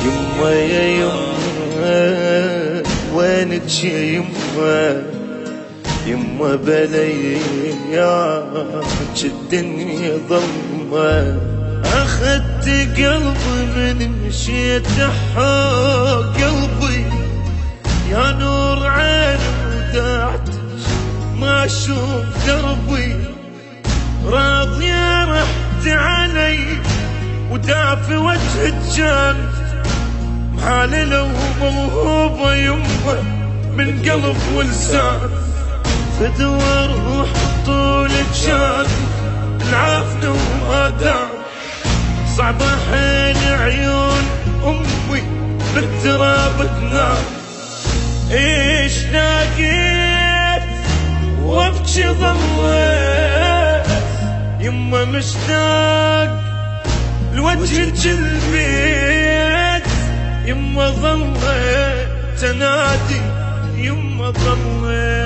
يما يا يما وينك يا يما، يما بلياك الدنيا ظلمة. أخذت قلبي من مشيت حق قلبي، يا نور عين ودعت ما أشوف دربي. راضية رحت علي ودافي وجهك كان محاللة وموهوبة يمه من قلب ولسان. فدوى روح طولك شان العافنة وما دام. صعبة حين عيون أمي بالتراب تنام. إيش لاقيت وابكي ظليت، يما مشتاق لوجهك البيت. يما ظليت تنادي، يما ظليت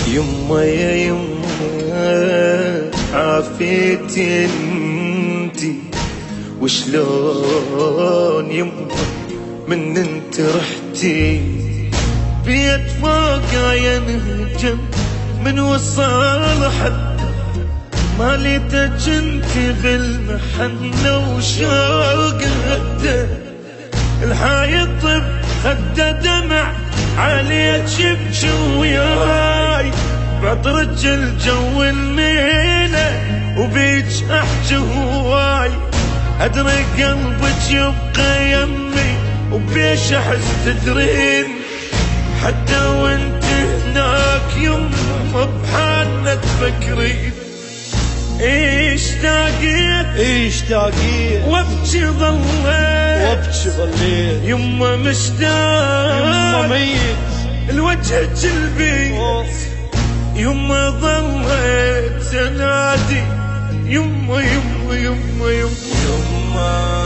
يما يا يما عافيتي انتي وشلون يما من انت رحتي. بيت فوقا ينهجم من وصال حد ما ليتك انتي بالمحنة وشوق هده. الحايط خده دمع عليك يبكي وياي، بعطرك الجو الميله وبيك احكي هواي. ادري قلبك يبقى يمي وبيش احس تدرين، حتى وانت هناك يما بحالنا تفكرين. ايش تاقيت وابكي ظليت، يما مشتاق يما ميت الوجهك البيت. يما ظليت تنادي، يما يما يما يما, يما